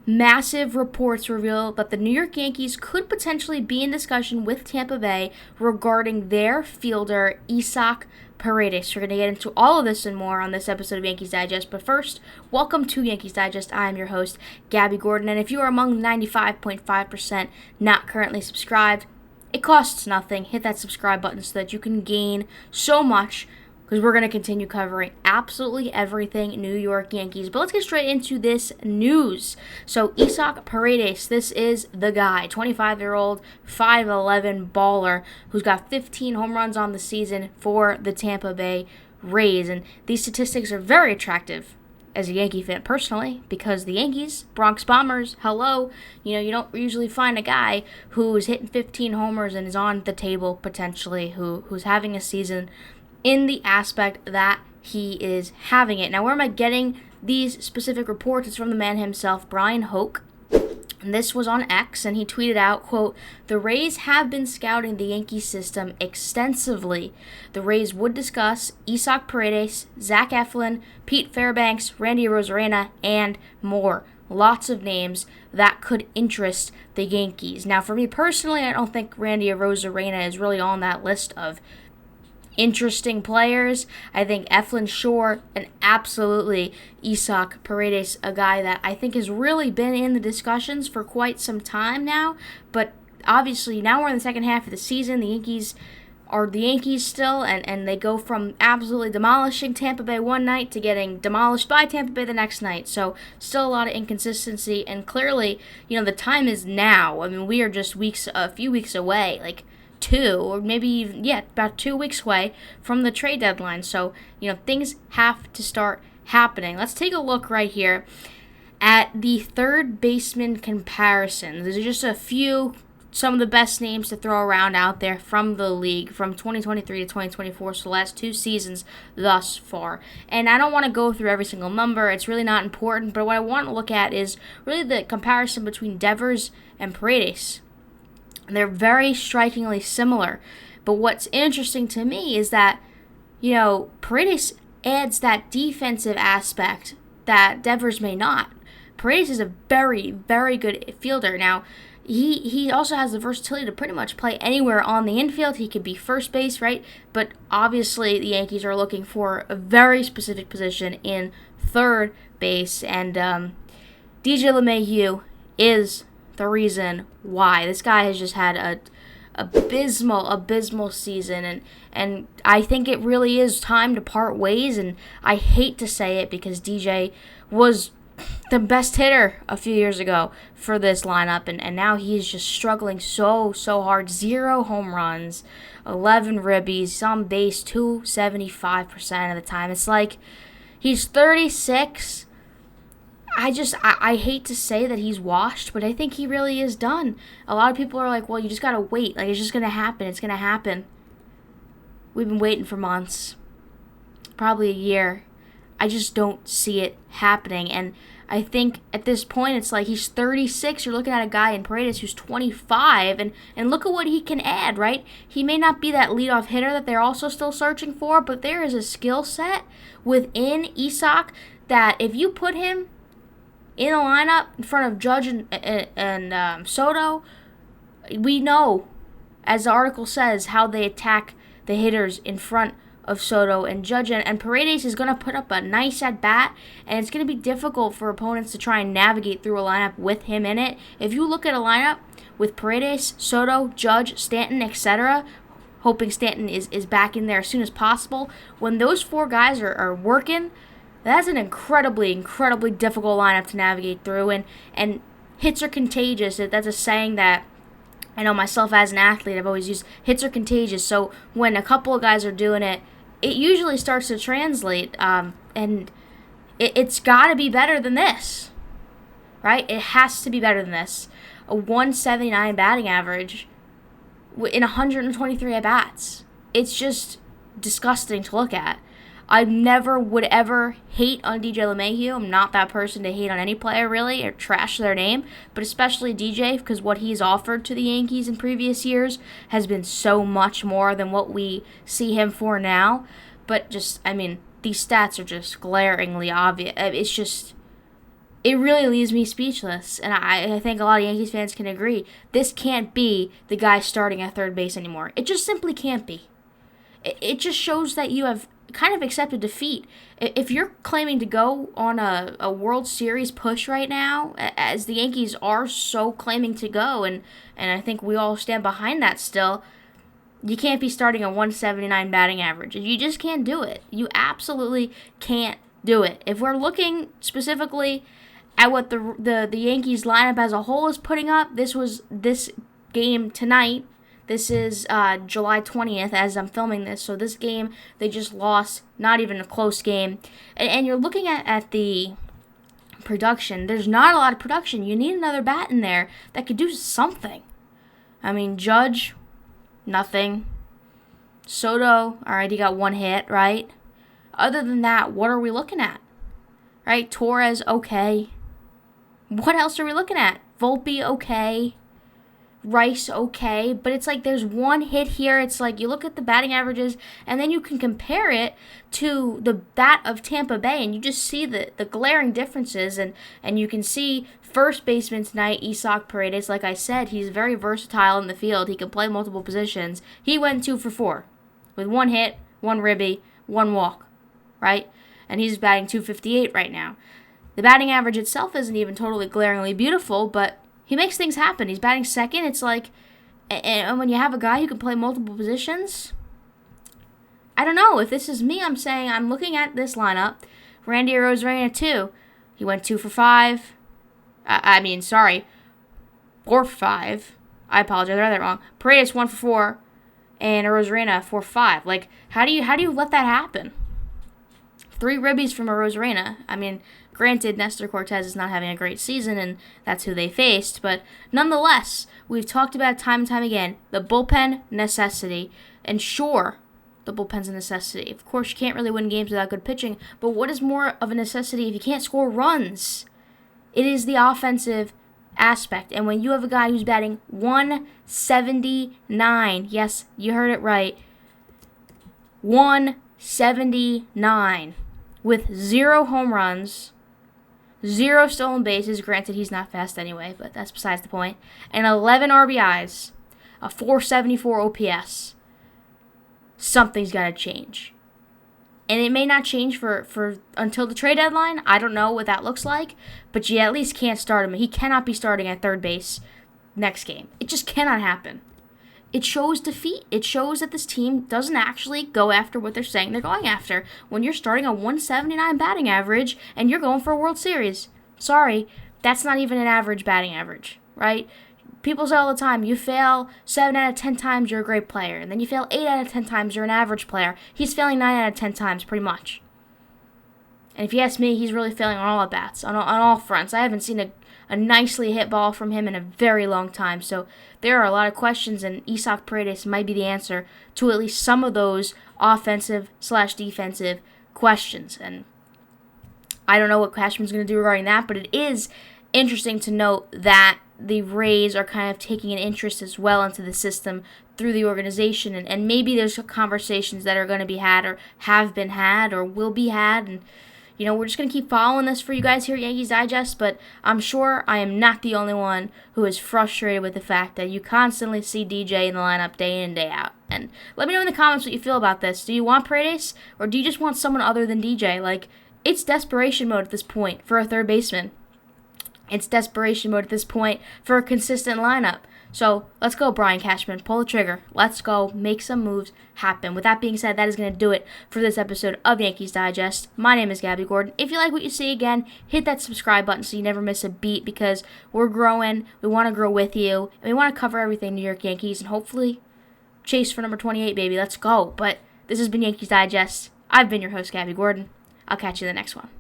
Massive reports reveal that the New York Yankees could potentially be in discussion with Tampa Bay regarding their fielder, Isaac Paredes. We're going to get into all of this and more on this episode of Yankees Digest. But first, welcome to Yankees Digest. I am your host, Gabby Gordon. And if you are among the 95.5% not currently subscribed, it costs nothing. Hit that subscribe button so that you can gain so much, because we're going to continue covering absolutely everything New York Yankees. But let's get straight into this news. So, Isaac Paredes, this is the guy, 25-year-old, 5'11" baller, who's got 15 home runs on the season for the Tampa Bay Rays. And these statistics are very attractive as a Yankee fan personally, because the Yankees, Bronx Bombers, hello, you don't usually find a guy who's hitting 15 homers and is on the table potentially, who's having a season in the aspect that he is having it. Now, where am I getting these specific reports? It's from the man himself, Bryan Hoch. And this was on X, and he tweeted out, quote, "The Rays have been scouting the Yankee system extensively. The Rays would discuss Isaac Paredes, Zach Eflin, Pete Fairbanks, Randy Arozarena, and more." Lots of names that could interest the Yankees. Now, for me personally, I don't think Randy Arozarena is really on that list of interesting players. I think Eflin, sure, and absolutely Isaac Paredes, a guy that I think has really been in the discussions for quite some time now. But obviously, now we're in the second half of the season. The Yankees are the Yankees still, and they go from absolutely demolishing Tampa Bay one night to getting demolished by Tampa Bay the next night. So still a lot of inconsistency, and clearly, the time is now. I mean, we are just a few weeks away, like 2 or maybe even, about 2 weeks away from the trade deadline. So, things have to start happening. Let's take a look right here at the third baseman comparison. These are just some of the best names to throw around out there from the league from 2023 to 2024, so the last 2 seasons thus far. And I don't want to go through every single number. It's really not important, but what I want to look at is really the comparison between Devers and Paredes. They're very strikingly similar. But what's interesting to me is that, Paredes adds that defensive aspect that Devers may not. Paredes is a very, very good fielder. Now, he also has the versatility to pretty much play anywhere on the infield. He could be first base, right? But obviously the Yankees are looking for a very specific position in third base. And DJ LeMahieu is the reason why. This guy has just had a abysmal season, and I think it really is time to part ways. And I hate to say it, because DJ was the best hitter a few years ago for this lineup, and now he's just struggling so hard. 0 home runs, 11 ribbies, he's on base 275% of the time. It's like he's 36. I hate to say that he's washed, but I think he really is done. A lot of people are like, well, you just gotta wait. Like, it's just gonna happen. It's gonna happen. We've been waiting for months. Probably a year. I just don't see it happening. And I think at this point, it's like he's 36. You're looking at a guy in Paredes who's 25, and look at what he can add, right? He may not be that leadoff hitter that they're also still searching for, but there is a skill set within Isaac that if you put him in a lineup in front of Judge and Soto, we know, as the article says, how they attack the hitters in front of Soto and Judge. And Paredes is going to put up a nice at-bat, and it's going to be difficult for opponents to try and navigate through a lineup with him in it. If you look at a lineup with Paredes, Soto, Judge, Stanton, etc., hoping Stanton is back in there as soon as possible, when those 4 guys are working, that's an incredibly difficult lineup to navigate through, and hits are contagious. That's a saying that I know myself as an athlete, I've always used. Hits are contagious, so when a couple of guys are doing it, it usually starts to translate, and it's got to be better than this, right? It has to be better than this. A 179 batting average in 123 at-bats. It's just disgusting to look at. I never would ever hate on DJ LeMahieu. I'm not that person to hate on any player, really, or trash their name, but especially DJ, because what he's offered to the Yankees in previous years has been so much more than what we see him for now. But just, these stats are just glaringly obvious. It's just, it really leaves me speechless. And I think a lot of Yankees fans can agree. This can't be the guy starting at third base anymore. It just simply can't be. It just shows that you have kind of accepted defeat. If you're claiming to go on a World Series push right now, as the Yankees are so claiming to go, and I think we all stand behind that still, you can't be starting a 179 batting average. You just can't do it. You absolutely can't do it. If we're looking specifically at what the Yankees lineup as a whole is putting up, this game tonight. This is July 20th as I'm filming this. So this game, they just lost, not even a close game. And you're looking at the production. There's not a lot of production. You need another bat in there that could do something. I mean, Judge, nothing. Soto, all right, he got one hit, right? Other than that, what are we looking at? Right? Torres, okay. What else are we looking at? Volpe, okay. Rice, okay. But it's like there's one hit here. It's like you look at the batting averages, and then you can compare it to that of Tampa Bay, and you just see the glaring differences, and you can see first baseman tonight, Isaac Paredes. Like I said, he's very versatile in the field. He can play multiple positions. He went 2 for 4 with one hit, one ribby, one walk, right? And he's batting .258 right now. The batting average itself isn't even totally glaringly beautiful, but he makes things happen. He's batting second. It's like, and when you have a guy who can play multiple positions, I don't know. If this is me, I'm saying I'm looking at this lineup. Randy Arozarena, 2. He went 2 for 5. 4 for 5. I apologize, I read that wrong. Paredes 1 for 4, and Arozarena 4 for 5. Like, how do you let that happen? 3 ribbies from Arozarena. I mean, granted, Nestor Cortez is not having a great season, and that's who they faced. But nonetheless, we've talked about it time and time again. The bullpen necessity. And sure, the bullpen's a necessity. Of course, you can't really win games without good pitching. But what is more of a necessity if you can't score runs? It is the offensive aspect. And when you have a guy who's batting 179, yes, you heard it right, 179, with 0 home runs, 0 stolen bases. Granted, he's not fast anyway, but that's besides the point. And 11 RBIs, a 474 OPS. Something's got to change. And it may not change for until the trade deadline. I don't know what that looks like, but you at least can't start him. He cannot be starting at third base next game. It just cannot happen. It shows defeat. It shows that this team doesn't actually go after what they're saying they're going after. When you're starting a 179 batting average and you're going for a World Series. Sorry, that's not even an average batting average, right? People say all the time, you fail 7 out of 10 times, you're a great player. And then you fail 8 out of 10 times, you're an average player. He's failing 9 out of 10 times, pretty much. And if you ask me, he's really failing on all at-bats, on all fronts. I haven't seen a nicely hit ball from him in a very long time. So there are a lot of questions, and Isaac Paredes might be the answer to at least some of those offensive/defensive questions. And I don't know what Cashman's going to do regarding that, but it is interesting to note that the Rays are kind of taking an interest as well into the system through the organization, and maybe there's conversations that are going to be had or have been had or will be had, and we're just going to keep following this for you guys here at Yankees Digest, but I'm sure I am not the only one who is frustrated with the fact that you constantly see DJ in the lineup day in and day out. And let me know in the comments what you feel about this. Do you want Paredes, or do you just want someone other than DJ? Like, it's desperation mode at this point for a third baseman. It's desperation mode at this point for a consistent lineup. So let's go, Brian Cashman. Pull the trigger. Let's go. Make some moves happen. With that being said, that is going to do it for this episode of Yankees Digest. My name is Gabby Gordon. If you like what you see, again, hit that subscribe button so you never miss a beat, because we're growing. We want to grow with you. And we want to cover everything New York Yankees and hopefully chase for number 28, baby. Let's go. But this has been Yankees Digest. I've been your host, Gabby Gordon. I'll catch you in the next one.